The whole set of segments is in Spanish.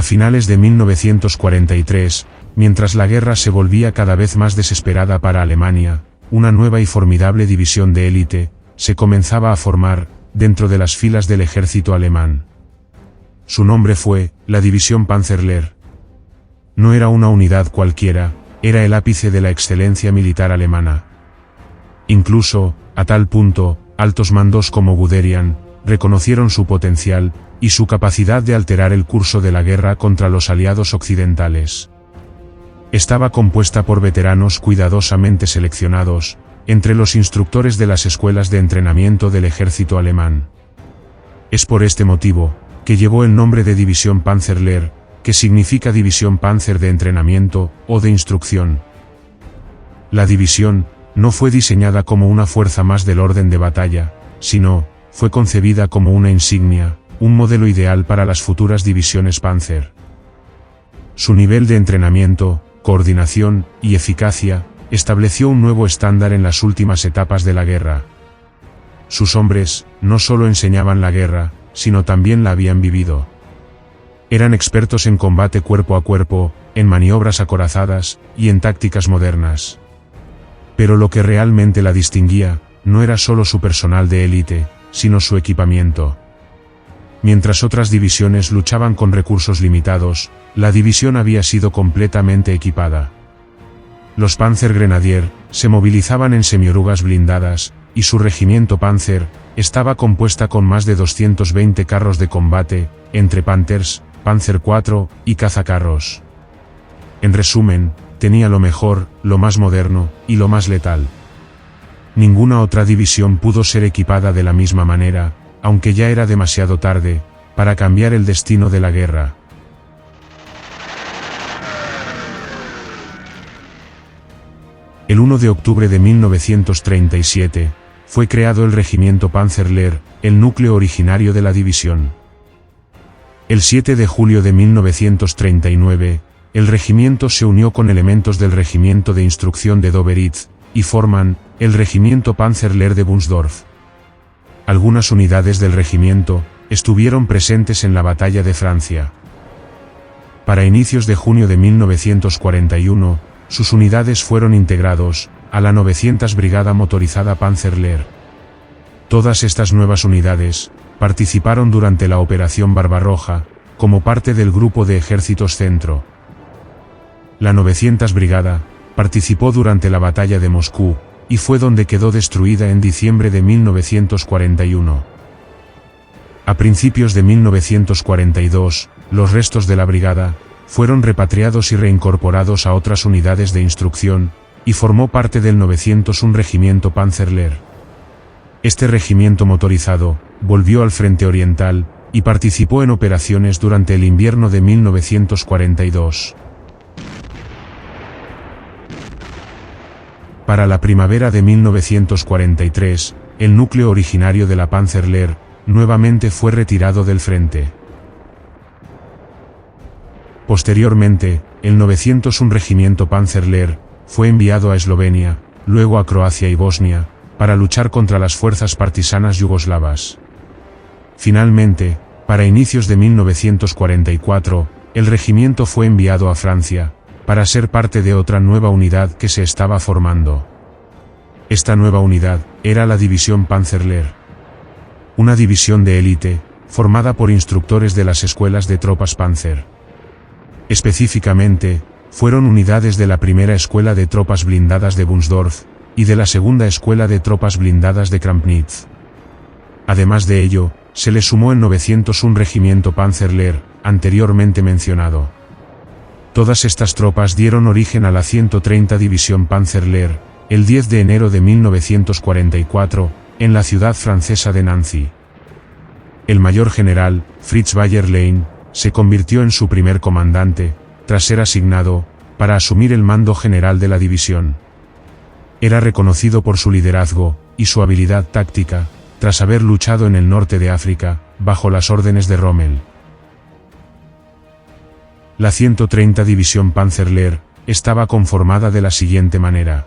finales de 1943, mientras la guerra se volvía cada vez más desesperada para Alemania, una nueva y formidable división de élite se comenzaba a formar dentro de las filas del ejército alemán. Su nombre fue la División Panzerlehr. No era una unidad cualquiera, era el ápice de la excelencia militar alemana. Incluso, a tal punto, altos mandos como Guderian reconocieron su potencial y su capacidad de alterar el curso de la guerra contra los aliados occidentales. Estaba compuesta por veteranos cuidadosamente seleccionados, entre los instructores de las escuelas de entrenamiento del ejército alemán. Es por este motivo que llevó el nombre de División Panzerlehr, que significa División Panzer de entrenamiento o de instrucción. La división no fue diseñada como una fuerza más del orden de batalla, sino fue concebida como una insignia, un modelo ideal para las futuras divisiones Panzer. Su nivel de entrenamiento, coordinación y eficacia estableció un nuevo estándar en las últimas etapas de la guerra. Sus hombres no solo enseñaban la guerra, sino también la habían vivido. Eran expertos en combate cuerpo a cuerpo, en maniobras acorazadas y en tácticas modernas. Pero lo que realmente la distinguía no era solo su personal de élite, sino su equipamiento. Mientras otras divisiones luchaban con recursos limitados, la división había sido completamente equipada. Los Panzergrenadier se movilizaban en semiorugas blindadas, y su regimiento Panzer estaba compuesta con más de 220 carros de combate, entre Panthers, Panzer IV y cazacarros. En resumen, tenía lo mejor, lo más moderno y lo más letal. Ninguna otra división pudo ser equipada de la misma manera, aunque ya era demasiado tarde para cambiar el destino de la guerra. El 1 de octubre de 1937, fue creado el regimiento Panzerlehr, el núcleo originario de la división. El 7 de julio de 1939, el regimiento se unió con elementos del regimiento de instrucción de Doberitz, y forman el regimiento Panzerlehr de Wunsdorf. Algunas unidades del regimiento estuvieron presentes en la batalla de Francia. Para inicios de junio de 1941, sus unidades fueron integrados a la 900 Brigada Motorizada Panzerlehr. Todas estas nuevas unidades participaron durante la Operación Barbarroja, como parte del Grupo de Ejércitos Centro. La 900 Brigada participó durante la Batalla de Moscú, y fue donde quedó destruida en diciembre de 1941. A principios de 1942, los restos de la brigada fueron repatriados y reincorporados a otras unidades de instrucción, y formó parte del 901 Regimiento Panzerlehr. Este regimiento motorizado volvió al frente oriental, y participó en operaciones durante el invierno de 1942. Para la primavera de 1943, el núcleo originario de la Panzerlehr nuevamente fue retirado del frente. Posteriormente, el 901 Regimiento Panzerlehr fue enviado a Eslovenia, luego a Croacia y Bosnia, para luchar contra las fuerzas partisanas yugoslavas. Finalmente, para inicios de 1944, el regimiento fue enviado a Francia, para ser parte de otra nueva unidad que se estaba formando. Esta nueva unidad era la División Panzerlehr. Una división de élite, formada por instructores de las escuelas de tropas Panzer. Específicamente, fueron unidades de la primera escuela de tropas blindadas de Wunsdorf, y de la segunda escuela de tropas blindadas de Krampnitz. Además de ello, se le sumó el 901 Regimiento Panzerlehr, anteriormente mencionado. Todas estas tropas dieron origen a la 130 División Panzerlehr, el 10 de enero de 1944, en la ciudad francesa de Nancy. El mayor general, Fritz Bayer-Lein, se convirtió en su primer comandante, tras ser asignado para asumir el mando general de la división. Era reconocido por su liderazgo y su habilidad táctica, tras haber luchado en el norte de África, bajo las órdenes de Rommel. La 130 División Panzerlehr estaba conformada de la siguiente manera.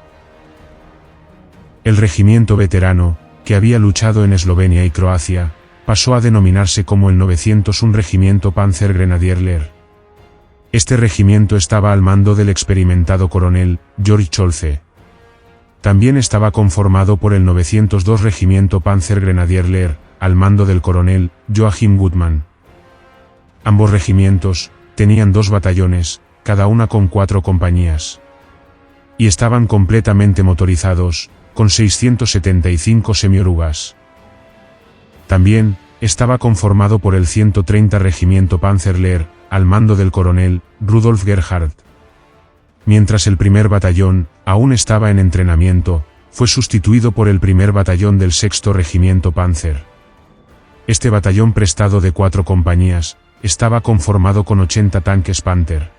El regimiento veterano, que había luchado en Eslovenia y Croacia, pasó a denominarse como el 901 Regimiento Panzergrenadierlehr. Este regimiento estaba al mando del experimentado coronel George Scholze. También estaba conformado por el 902 Regimiento Panzergrenadier al mando del coronel Joachim Gutmann. Ambos regimientos tenían 2 batallones, cada una con 4 compañías. Y estaban completamente motorizados, con 675 semiorugas. También estaba conformado por el 130 Regimiento Panzerlehr, al mando del coronel Rudolf Gerhardt. Mientras el primer batallón aún estaba en entrenamiento, fue sustituido por el primer batallón del 6º Regimiento Panzer. Este batallón prestado de 4 compañías, estaba conformado con 80 tanques Panther.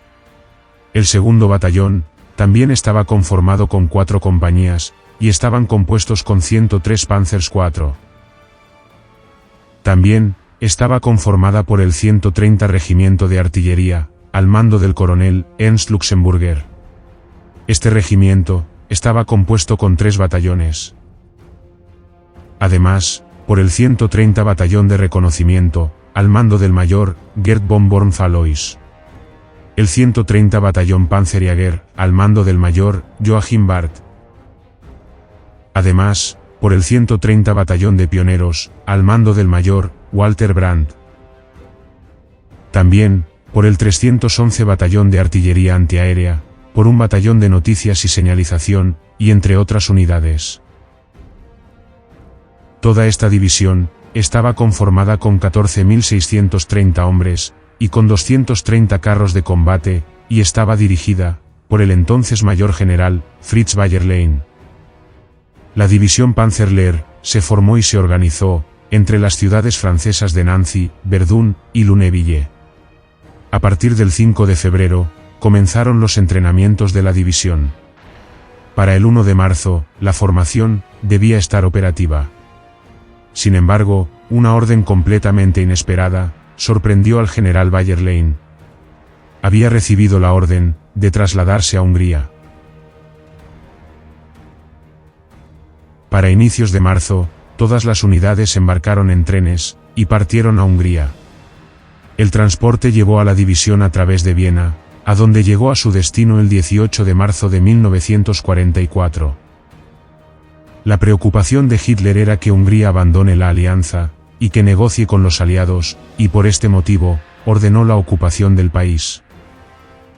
El segundo batallón también estaba conformado con 4 compañías, y estaban compuestos con 103 Panzers IV. También estaba conformada por el 130 Regimiento de Artillería, al mando del coronel Ernst Luxemburger. Este regimiento estaba compuesto con 3 batallones. Además, por el 130 Batallón de Reconocimiento, al mando del mayor Gerd von Born-Valois. El 130 Batallón Panzerjäger, al mando del mayor Joachim Barth. Además, por el 130 Batallón de Pioneros, al mando del mayor Walter Brandt. También, por el 311 Batallón de Artillería Antiaérea, por un batallón de noticias y señalización, y entre otras unidades. Toda esta división estaba conformada con 14.630 hombres, y con 230 carros de combate, y estaba dirigida por el entonces mayor general Fritz Bayerlein. La división Panzerlehr se formó y se organizó entre las ciudades francesas de Nancy, Verdun y Lunéville. A partir del 5 de febrero, comenzaron los entrenamientos de la división. Para el 1 de marzo, la formación debía estar operativa. Sin embargo, una orden completamente inesperada sorprendió al general Bayerlein. Había recibido la orden de trasladarse a Hungría. Para inicios de marzo, todas las unidades embarcaron en trenes y partieron a Hungría. El transporte llevó a la división a través de Viena, a donde llegó a su destino el 18 de marzo de 1944. La preocupación de Hitler era que Hungría abandone la alianza y que negocie con los aliados, y por este motivo, ordenó la ocupación del país.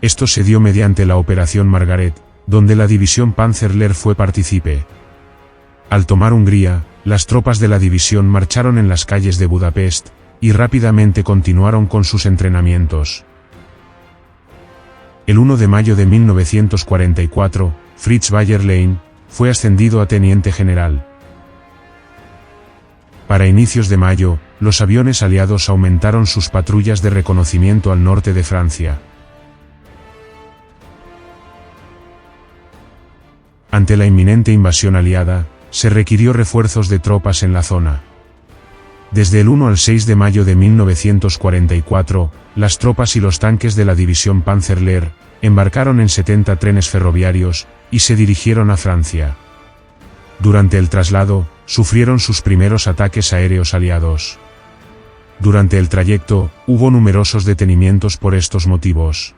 Esto se dio mediante la Operación Margaret, donde la división Panzerlehr fue partícipe. Al tomar Hungría, las tropas de la división marcharon en las calles de Budapest, y rápidamente continuaron con sus entrenamientos. El 1 de mayo de 1944, Fritz Bayerlein fue ascendido a teniente general. Para inicios de mayo, los aviones aliados aumentaron sus patrullas de reconocimiento al norte de Francia. Ante la inminente invasión aliada, se requirió refuerzos de tropas en la zona. Desde el 1 al 6 de mayo de 1944, las tropas y los tanques de la división Panzerlehr embarcaron en 70 trenes ferroviarios y se dirigieron a Francia. Durante el traslado, sufrieron sus primeros ataques aéreos aliados. Durante el trayecto, hubo numerosos detenimientos por estos motivos.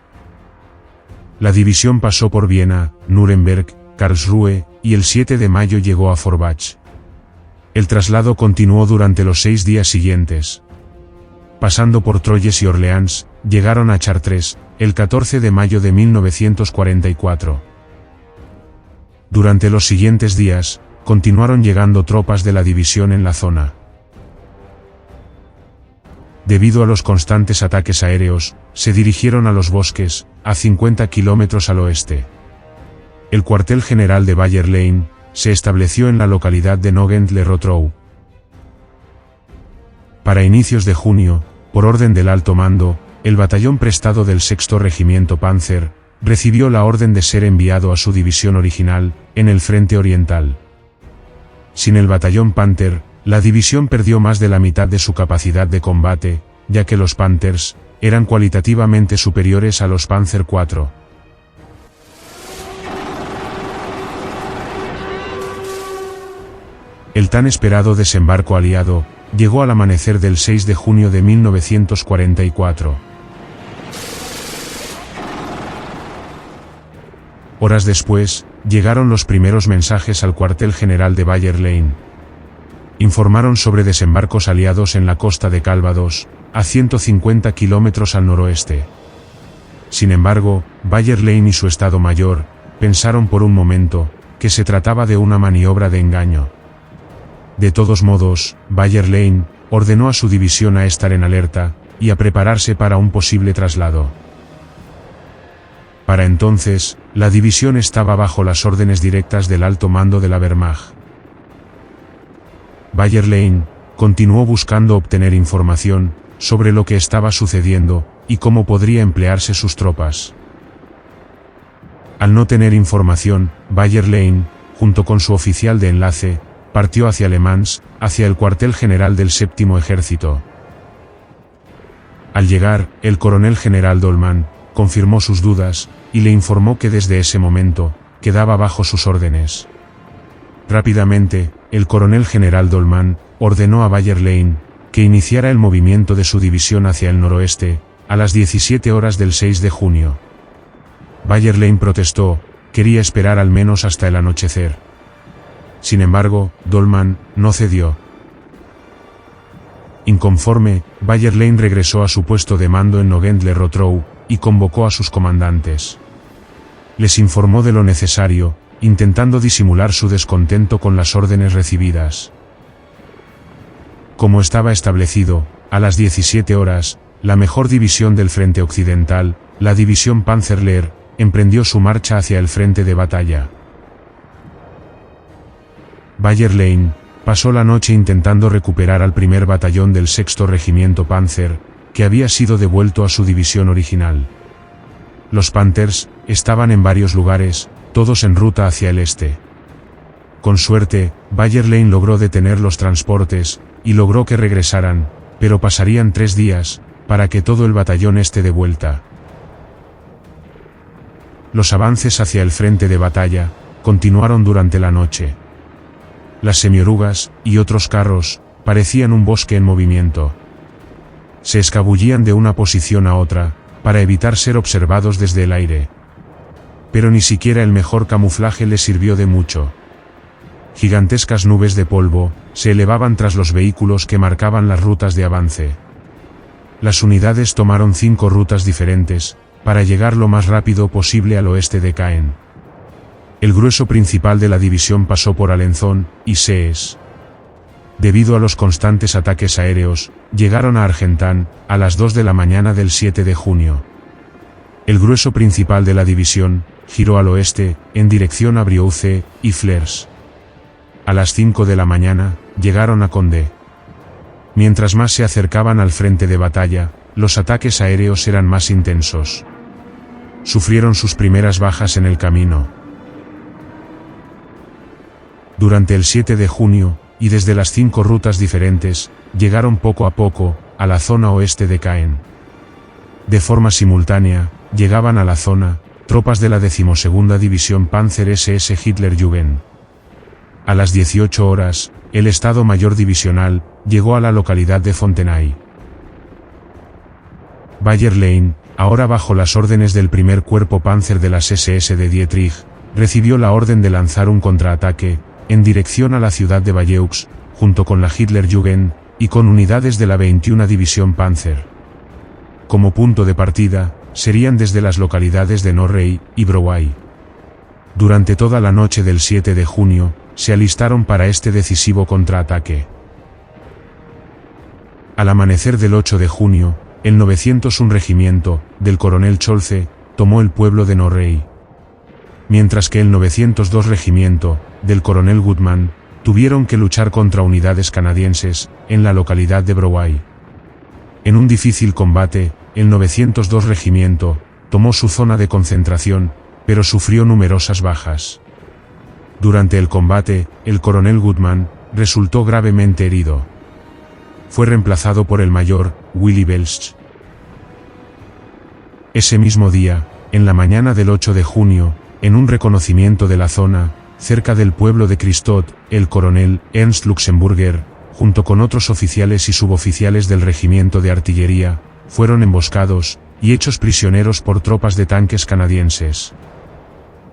La división pasó por Viena, Nuremberg, Karlsruhe, y el 7 de mayo llegó a Forbach. El traslado continuó durante los 6 días siguientes. Pasando por Troyes y Orleans, llegaron a Chartres, el 14 de mayo de 1944. Durante los siguientes días, continuaron llegando tropas de la división en la zona. Debido a los constantes ataques aéreos, se dirigieron a los bosques, a 50 kilómetros al oeste. El cuartel general de Bayerlein se estableció en la localidad de Nogent-le-Rotrou. Para inicios de junio, por orden del alto mando, el batallón prestado del 6º Regimiento Panzer recibió la orden de ser enviado a su división original, en el frente oriental. Sin el batallón Panther, la división perdió más de la mitad de su capacidad de combate, ya que los Panthers eran cualitativamente superiores a los Panzer IV. El tan esperado desembarco aliado llegó al amanecer del 6 de junio de 1944. Horas después, llegaron los primeros mensajes al cuartel general de Bayer Lane. Informaron sobre desembarcos aliados en la costa de Calvados, a 150 kilómetros al noroeste. Sin embargo, Bayer Lane y su Estado Mayor pensaron por un momento que se trataba de una maniobra de engaño. De todos modos, Bayer Lane ordenó a su división a estar en alerta y a prepararse para un posible traslado. Para entonces, la división estaba bajo las órdenes directas del alto mando de la Wehrmacht. Bayer Lane continuó buscando obtener información sobre lo que estaba sucediendo y cómo podría emplearse sus tropas. Al no tener información, Bayer Lane, junto con su oficial de enlace, partió hacia Le Mans, hacia el cuartel general del Séptimo Ejército. Al llegar, el coronel general Dolman confirmó sus dudas y le informó que desde ese momento quedaba bajo sus órdenes. Rápidamente, el coronel general Dolman ordenó a Bayer Lane que iniciara el movimiento de su división hacia el noroeste, a las 17 horas del 6 de junio. Bayer Lane protestó, quería esperar al menos hasta el anochecer. Sin embargo, Dolman no cedió. Inconforme, Bayer Lane regresó a su puesto de mando en Nogent-le-Rotrou y convocó a sus comandantes. Les informó de lo necesario, intentando disimular su descontento con las órdenes recibidas. Como estaba establecido, a las 17 horas, la mejor división del frente occidental, la división Panzerlehr, emprendió su marcha hacia el frente de batalla. Bayer Lane pasó la noche intentando recuperar al primer batallón del 6º Regimiento Panzer, que había sido devuelto a su división original. Los Panthers estaban en varios lugares, todos en ruta hacia el este. Con suerte, Bayer Lane logró detener los transportes y logró que regresaran, pero pasarían 3 días para que todo el batallón esté de vuelta. Los avances hacia el frente de batalla continuaron durante la noche. Las semiorugas y otros carros parecían un bosque en movimiento. Se escabullían de una posición a otra para evitar ser observados desde el aire. Pero ni siquiera el mejor camuflaje les sirvió de mucho. Gigantescas nubes de polvo se elevaban tras los vehículos que marcaban las rutas de avance. Las unidades tomaron 5 rutas diferentes para llegar lo más rápido posible al oeste de Caen. El grueso principal de la división pasó por Alençon y Sees. Debido a los constantes ataques aéreos, llegaron a Argentan a las 2 de la mañana del 7 de junio. El grueso principal de la división giró al oeste, en dirección a Briouze y Flers. A las 5 de la mañana, llegaron a Condé. Mientras más se acercaban al frente de batalla, los ataques aéreos eran más intensos. Sufrieron sus primeras bajas en el camino. Durante el 7 de junio, y desde las 5 rutas diferentes, llegaron poco a poco a la zona oeste de Caen. De forma simultánea, llegaban a la zona tropas de la 12ª División Panzer SS Hitlerjugend. A las 18 horas, el Estado Mayor Divisional llegó a la localidad de Fontenay. Bayer Lane, ahora bajo las órdenes del primer cuerpo Panzer de las SS de Dietrich, recibió la orden de lanzar un contraataque en dirección a la ciudad de Bayeux, junto con la Hitlerjugend y con unidades de la 21 División Panzer. Como punto de partida, serían desde las localidades de Norrey y Brouay. Durante toda la noche del 7 de junio, se alistaron para este decisivo contraataque. Al amanecer del 8 de junio, el 901 Regimiento, del coronel Scholze, tomó el pueblo de Norrey. Mientras que el 902 Regimiento, del coronel Goodman, tuvieron que luchar contra unidades canadienses, en la localidad de Brouay. En un difícil combate, el 902 Regimiento tomó su zona de concentración, pero sufrió numerosas bajas. Durante el combate, el coronel Goodman resultó gravemente herido. Fue reemplazado por el mayor Willy Belsch. Ese mismo día, en la mañana del 8 de junio, en un reconocimiento de la zona, cerca del pueblo de Christot, el coronel Ernst Luxemburger, junto con otros oficiales y suboficiales del regimiento de artillería, fueron emboscados y hechos prisioneros por tropas de tanques canadienses.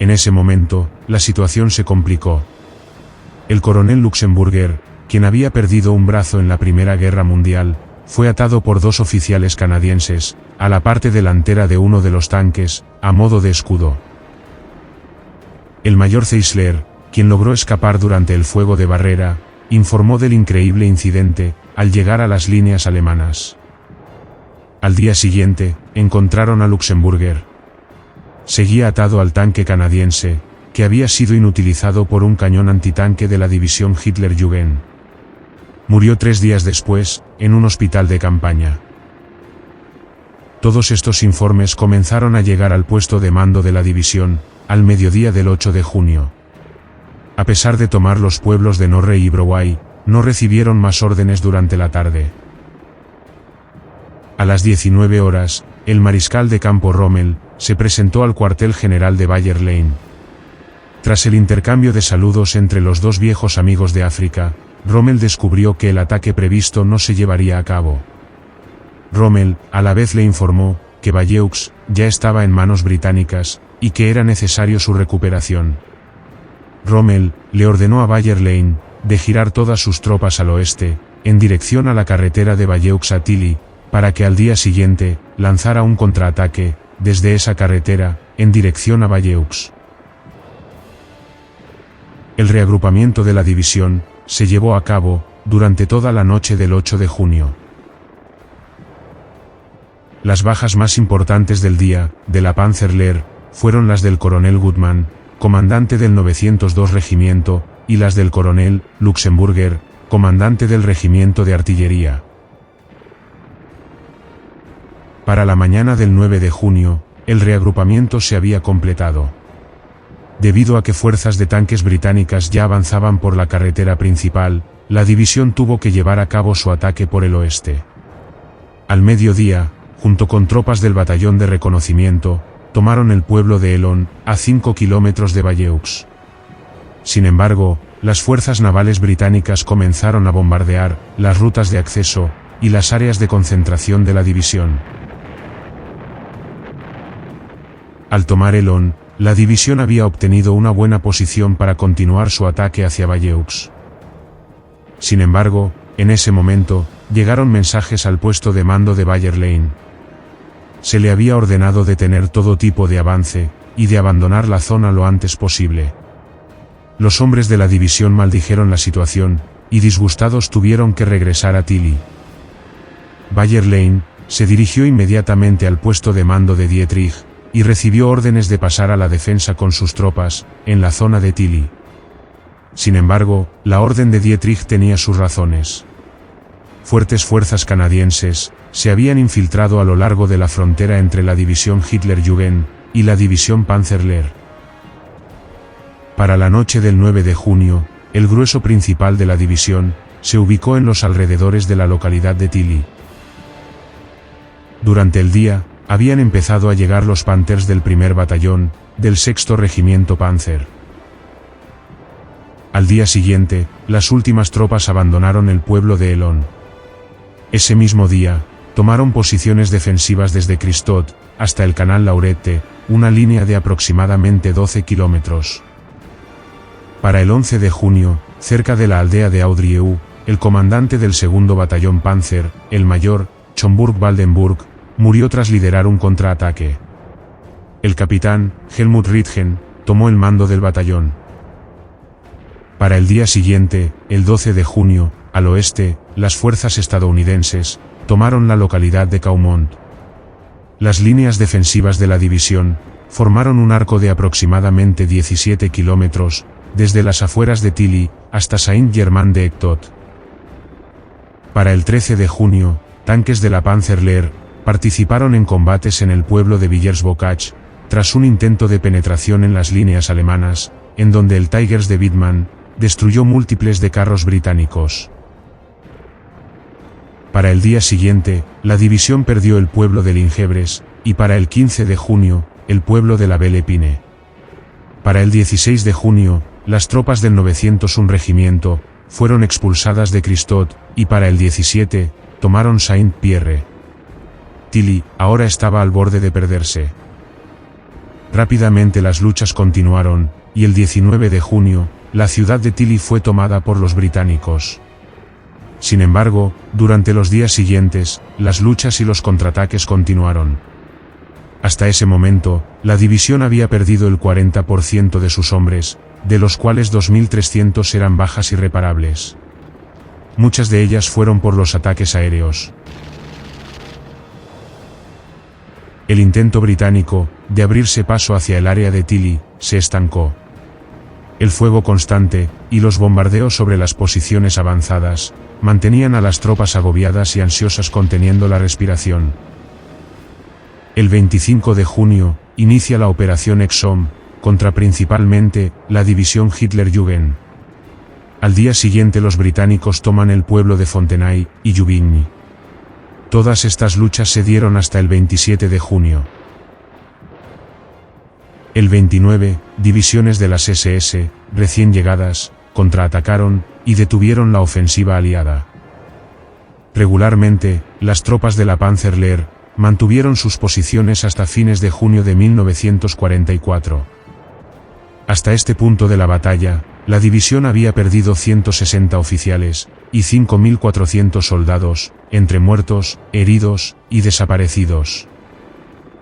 En ese momento, la situación se complicó. El coronel Luxemburger, quien había perdido un brazo en la Primera Guerra Mundial, fue atado por 2 oficiales canadienses, a la parte delantera de uno de los tanques, a modo de escudo. El mayor Zeisler, quien logró escapar durante el fuego de barrera, informó del increíble incidente, al llegar a las líneas alemanas. Al día siguiente, encontraron a Luxemburger. Seguía atado al tanque canadiense, que había sido inutilizado por un cañón antitanque de la división Hitlerjugend. Murió 3 días después, en un hospital de campaña. Todos estos informes comenzaron a llegar al puesto de mando de la división, al mediodía del 8 de junio. A pesar de tomar los pueblos de Norre y Broway, no recibieron más órdenes durante la tarde. A las 19 horas, el mariscal de campo Rommel se presentó al cuartel general de Bayer Lane. Tras el intercambio de saludos entre los 2 viejos amigos de África, Rommel descubrió que el ataque previsto no se llevaría a cabo. Rommel, a la vez le informó, que Bayeux ya estaba en manos británicas, y que era necesario su recuperación. Rommel le ordenó a Bayer Lane de girar todas sus tropas al oeste, en dirección a la carretera de Bayeux a Tilly, para que al día siguiente lanzara un contraataque, desde esa carretera, en dirección a Bayeux. El reagrupamiento de la división se llevó a cabo durante toda la noche del 8 de junio. Las bajas más importantes del día, de la Panzerlehr, fueron las del coronel Goodman, comandante del 902 Regimiento, y las del coronel Luxemburger, comandante del Regimiento de Artillería. Para la mañana del 9 de junio, el reagrupamiento se había completado. Debido a que fuerzas de tanques británicas ya avanzaban por la carretera principal, la división tuvo que llevar a cabo su ataque por el oeste. Al mediodía, junto con tropas del batallón de reconocimiento, tomaron el pueblo de Elon, a 5 kilómetros de Bayeux. Sin embargo, las fuerzas navales británicas comenzaron a bombardear las rutas de acceso y las áreas de concentración de la división. Al tomar Elon, la división había obtenido una buena posición para continuar su ataque hacia Bayeux. Sin embargo, en ese momento, llegaron mensajes al puesto de mando de Bayer Lane. Se le había ordenado detener todo tipo de avance, y de abandonar la zona lo antes posible. Los hombres de la división maldijeron la situación, y disgustados tuvieron que regresar a Tilly. Bayer Lane se dirigió inmediatamente al puesto de mando de Dietrich, y recibió órdenes de pasar a la defensa con sus tropas, en la zona de Tilly. Sin embargo, la orden de Dietrich tenía sus razones. Fuertes fuerzas canadienses se habían infiltrado a lo largo de la frontera entre la división Hitlerjugend y la división Panzerlehr. Para la noche del 9 de junio, el grueso principal de la división se ubicó en los alrededores de la localidad de Tilly. Durante el día, habían empezado a llegar los Panthers del 1er batallón, del 6º Regimiento Panzer. Al día siguiente, las últimas tropas abandonaron el pueblo de Elon. Ese mismo día, tomaron posiciones defensivas desde Christot hasta el canal Laurette, una línea de aproximadamente 12 kilómetros. Para el 11 de junio, cerca de la aldea de Audrieu, el comandante del 2º batallón Panzer, el mayor Schomburg-Waldenburg, murió tras liderar un contraataque. El capitán, Helmut Rittgen, tomó el mando del batallón. Para el día siguiente, el 12 de junio, al oeste, las fuerzas estadounidenses tomaron la localidad de Caumont. Las líneas defensivas de la división formaron un arco de aproximadamente 17 kilómetros, desde las afueras de Tilly hasta Saint-Germain-de-Ectot. Para el 13 de junio, tanques de la Panzerlehr participaron en combates en el pueblo de Villers-Bocage, tras un intento de penetración en las líneas alemanas, en donde el Tigers de Wittmann destruyó múltiples de carros británicos. Para el día siguiente, la división perdió el pueblo de Lingebres, y para el 15 de junio, el pueblo de la Belle Épine. Para el 16 de junio, las tropas del 901 Regimiento fueron expulsadas de Christot, y para el 17, tomaron Saint-Pierre. Tilly ahora estaba al borde de perderse. Rápidamente las luchas continuaron, y el 19 de junio, la ciudad de Tilly fue tomada por los británicos. Sin embargo, durante los días siguientes, las luchas y los contraataques continuaron. Hasta ese momento, la división había perdido el 40% de sus hombres, de los cuales 2.300 eran bajas irreparables. Muchas de ellas fueron por los ataques aéreos. El intento británico, de abrirse paso hacia el área de Tilly, se estancó. El fuego constante, y los bombardeos sobre las posiciones avanzadas, mantenían a las tropas agobiadas y ansiosas conteniendo la respiración. El 25 de junio, inicia la operación Exxon, contra principalmente, la división Hitlerjugend. Al día siguiente los británicos toman el pueblo de Fontenay, y Juvigny. Todas estas luchas se dieron hasta el 27 de junio. El 29, divisiones de las SS, recién llegadas, contraatacaron, y detuvieron la ofensiva aliada. Regularmente, las tropas de la Panzerlehr mantuvieron sus posiciones hasta fines de junio de 1944. Hasta este punto de la batalla, la división había perdido 160 oficiales, y 5.400 soldados, entre muertos, heridos, y desaparecidos.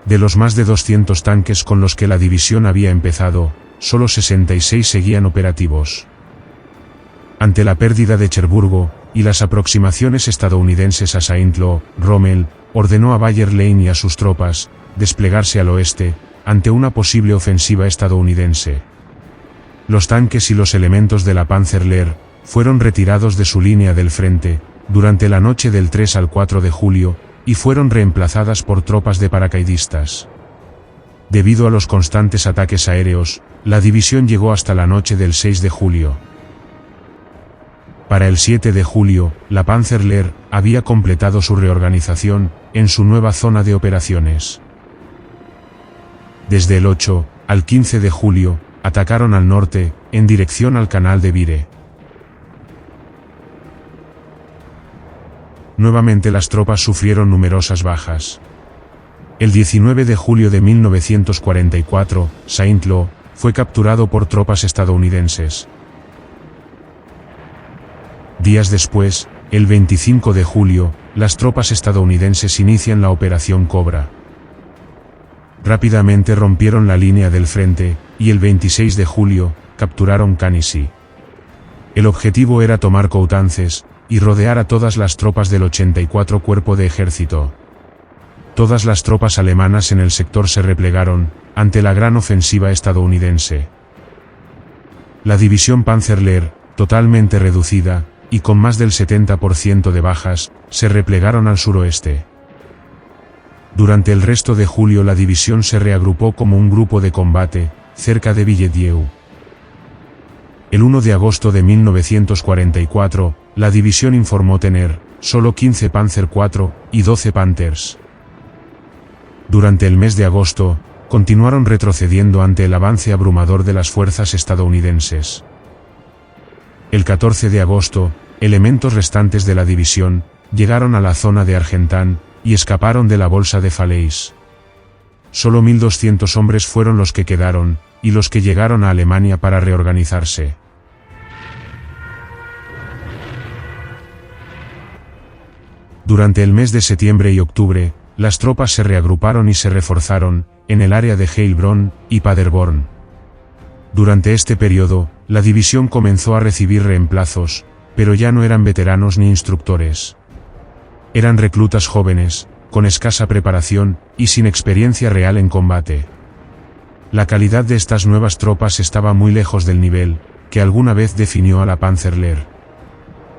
De los más de 200 tanques con los que la división había empezado, solo 66 seguían operativos. Ante la pérdida de Cherburgo, y las aproximaciones estadounidenses a Saint-Lô, Rommel ordenó a Bayer Lane y a sus tropas desplegarse al oeste, ante una posible ofensiva estadounidense. Los tanques y los elementos de la Panzerlehr fueron retirados de su línea del frente, durante la noche del 3 al 4 de julio, y fueron reemplazadas por tropas de paracaidistas. Debido a los constantes ataques aéreos, la división llegó hasta la noche del 6 de julio. Para el 7 de julio, la Panzerlehr había completado su reorganización, en su nueva zona de operaciones. Desde el 8 al 15 de julio, atacaron al norte, en dirección al canal de Vire. Nuevamente las tropas sufrieron numerosas bajas. El 19 de julio de 1944, Saint-Lô fue capturado por tropas estadounidenses. Días después, el 25 de julio, las tropas estadounidenses inician la Operación Cobra. Rápidamente rompieron la línea del frente, y el 26 de julio, capturaron Canissy. El objetivo era tomar Coutances, y rodear a todas las tropas del 84 Cuerpo de Ejército. Todas las tropas alemanas en el sector se replegaron, ante la gran ofensiva estadounidense. La división Panzerlehr, totalmente reducida, y con más del 70% de bajas, se replegaron al suroeste. Durante el resto de julio la división se reagrupó como un grupo de combate, cerca de Villedieu. El 1 de agosto de 1944, la división informó tener solo 15 Panzer IV y 12 Panthers. Durante el mes de agosto, continuaron retrocediendo ante el avance abrumador de las fuerzas estadounidenses. El 14 de agosto, elementos restantes de la división llegaron a la zona de Argentan y escaparon de la bolsa de Falaise. Solo 1.200 hombres fueron los que quedaron, y los que llegaron a Alemania para reorganizarse. Durante el mes de septiembre y octubre, las tropas se reagruparon y se reforzaron, en el área de Heilbronn y Paderborn. Durante este periodo, la división comenzó a recibir reemplazos, pero ya no eran veteranos ni instructores. Eran reclutas jóvenes, con escasa preparación, y sin experiencia real en combate. La calidad de estas nuevas tropas estaba muy lejos del nivel que alguna vez definió a la Panzerlehr.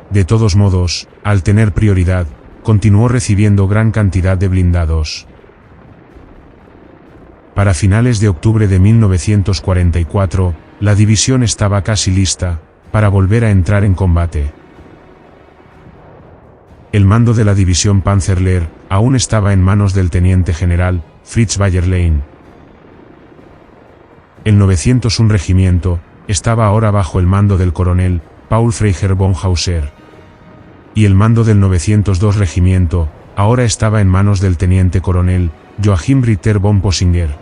De todos modos, al tener prioridad, continuó recibiendo gran cantidad de blindados. Para finales de octubre de 1944, la división estaba casi lista para volver a entrar en combate. El mando de la división Panzerlehr aún estaba en manos del teniente general Fritz Bayer Lane. El 901 regimiento estaba ahora bajo el mando del coronel Paul Freiherr von Hauser. Y el mando del 902 regimiento ahora estaba en manos del teniente coronel Joachim Ritter von Possinger.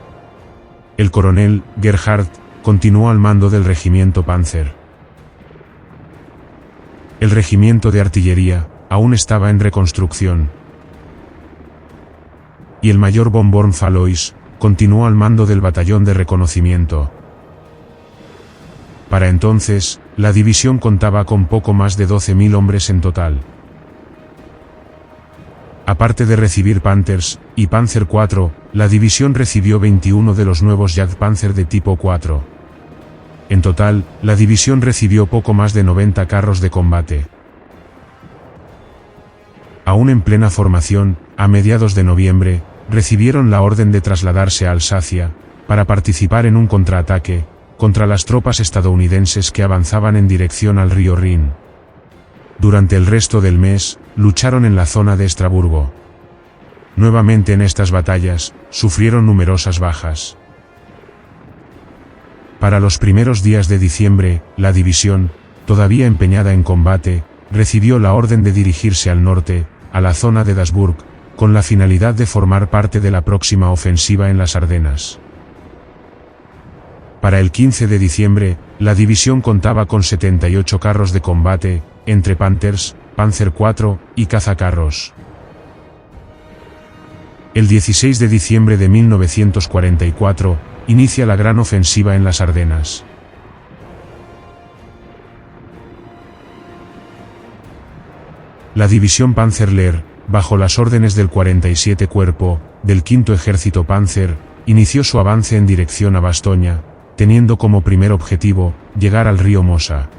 El coronel Gerhardt continuó al mando del regimiento Panzer. El regimiento de artillería aún estaba en reconstrucción. Y el mayor von Born-Valois continuó al mando del batallón de reconocimiento. Para entonces, la división contaba con poco más de 12.000 hombres en total. Aparte de recibir Panthers y Panzer IV, la división recibió 21 de los nuevos Jagdpanzer de tipo 4. En total, la división recibió poco más de 90 carros de combate. Aún en plena formación, a mediados de noviembre, recibieron la orden de trasladarse a Alsacia, para participar en un contraataque contra las tropas estadounidenses que avanzaban en dirección al río Rin. Durante el resto del mes, lucharon en la zona de Estraburgo. Nuevamente en estas batallas, sufrieron numerosas bajas. Para los primeros días de diciembre, la división, todavía empeñada en combate, recibió la orden de dirigirse al norte, a la zona de Dasburg, con la finalidad de formar parte de la próxima ofensiva en las Ardenas. Para el 15 de diciembre, la división contaba con 78 carros de combate, entre Panthers, Panzer IV y cazacarros. El 16 de diciembre de 1944, inicia la gran ofensiva en las Ardenas. La división Panzerlehr, bajo las órdenes del 47 Cuerpo, del V Ejército Panzer, inició su avance en dirección a Bastoña, teniendo como primer objetivo, llegar al río Mosa.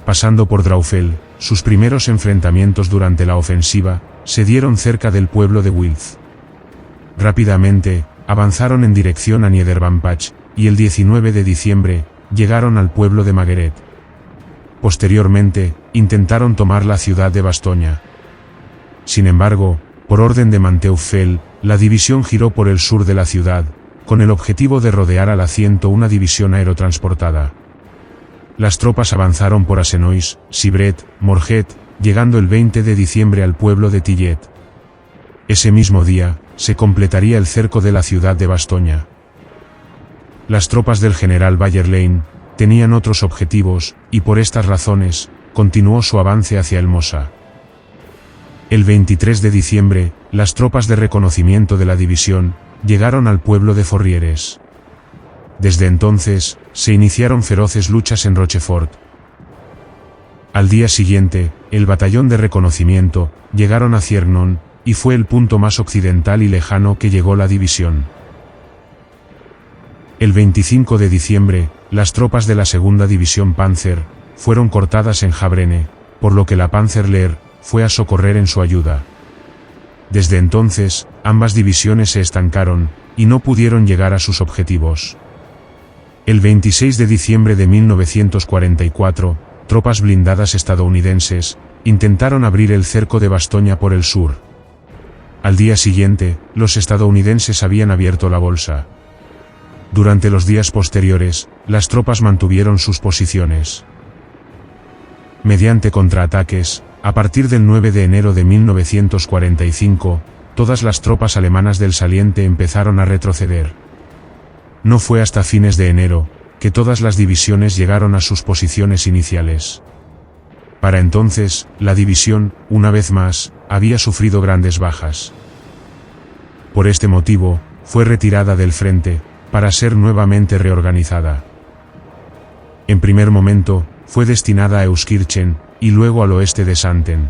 Pasando por Draufel, sus primeros enfrentamientos durante la ofensiva, se dieron cerca del pueblo de Wilz. Rápidamente, avanzaron en dirección a Niederbampach, y el 19 de diciembre, llegaron al pueblo de Mageret. Posteriormente, intentaron tomar la ciudad de Bastoña. Sin embargo, por orden de Manteuffel, la división giró por el sur de la ciudad, con el objetivo de rodear a la 101 división aerotransportada. Las tropas avanzaron por Asenois, Sibret, Morget, llegando el 20 de diciembre al pueblo de Tillet. Ese mismo día, se completaría el cerco de la ciudad de Bastoña. Las tropas del general Bayerlein tenían otros objetivos, y por estas razones, continuó su avance hacia el Mosa. El 23 de diciembre, las tropas de reconocimiento de la división llegaron al pueblo de Forrieres. Desde entonces, se iniciaron feroces luchas en Rochefort. Al día siguiente, el batallón de reconocimiento llegaron a Ciernon, y fue el punto más occidental y lejano que llegó la división. El 25 de diciembre, las tropas de la segunda división Panzer fueron cortadas en Jabrene, por lo que la Panzerlehr fue a socorrer en su ayuda. Desde entonces, ambas divisiones se estancaron, y no pudieron llegar a sus objetivos. El 26 de diciembre de 1944, tropas blindadas estadounidenses intentaron abrir el cerco de Bastoña por el sur. Al día siguiente, los estadounidenses habían abierto la bolsa. Durante los días posteriores, las tropas mantuvieron sus posiciones. Mediante contraataques, a partir del 9 de enero de 1945, todas las tropas alemanas del saliente empezaron a retroceder. No fue hasta fines de enero, que todas las divisiones llegaron a sus posiciones iniciales. Para entonces, la división, una vez más, había sufrido grandes bajas. Por este motivo, fue retirada del frente, para ser nuevamente reorganizada. En primer momento, fue destinada a Euskirchen, y luego al oeste de Xanten.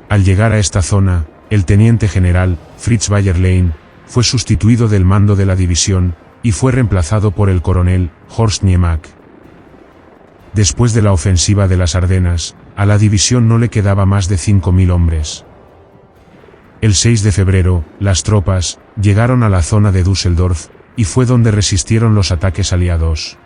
Al llegar a esta zona, el teniente general, Fritz Bayerlein, fue sustituido del mando de la división, y fue reemplazado por el coronel, Horst Niemack. Después de la ofensiva de las Ardenas, a la división no le quedaba más de 5.000 hombres. El 6 de febrero, las tropas llegaron a la zona de Düsseldorf, y fue donde resistieron los ataques aliados.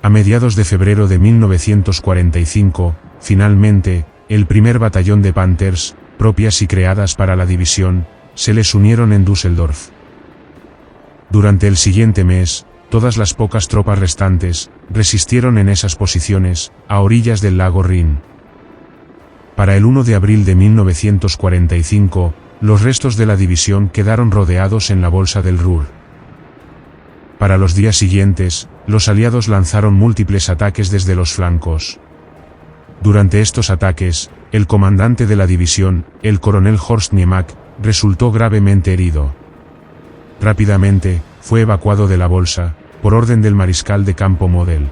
A mediados de febrero de 1945, finalmente, el primer batallón de Panthers, propias y creadas para la división, se les unieron en Düsseldorf. Durante el siguiente mes, todas las pocas tropas restantes resistieron en esas posiciones, a orillas del lago Rin. Para el 1 de abril de 1945, los restos de la división quedaron rodeados en la bolsa del Ruhr. Para los días siguientes, los aliados lanzaron múltiples ataques desde los flancos. Durante estos ataques, el comandante de la división, el coronel Horst Niemak, resultó gravemente herido. Rápidamente, fue evacuado de la bolsa, por orden del mariscal de campo Model.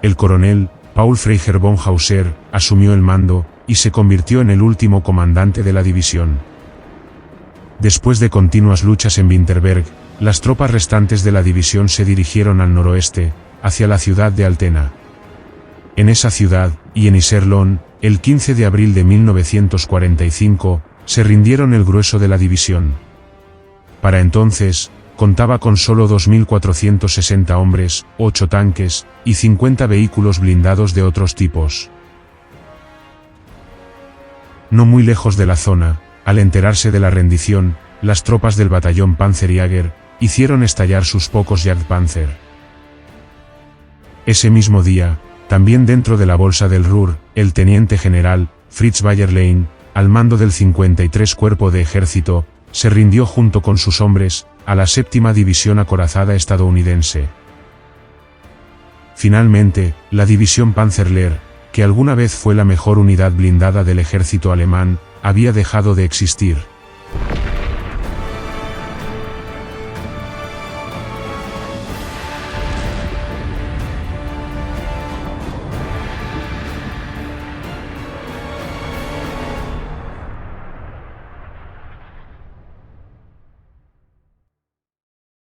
El coronel, Paul Freiherr von Hauser, asumió el mando, y se convirtió en el último comandante de la división. Después de continuas luchas en Winterberg, las tropas restantes de la división se dirigieron al noroeste, hacia la ciudad de Altena. En esa ciudad, y en Iserlohn, el 15 de abril de 1945, se rindieron el grueso de la división. Para entonces, contaba con solo 2.460 hombres, 8 tanques, y 50 vehículos blindados de otros tipos. No muy lejos de la zona, al enterarse de la rendición, las tropas del batallón Panzerjäger hicieron estallar sus pocos Jagdpanzer. Ese mismo día, también dentro de la bolsa del Ruhr, el teniente general, Fritz Bayerlein, al mando del 53 Cuerpo de Ejército, se rindió junto con sus hombres, a la 7ª División Acorazada estadounidense. Finalmente, la División Panzerlehr, que alguna vez fue la mejor unidad blindada del ejército alemán, había dejado de existir.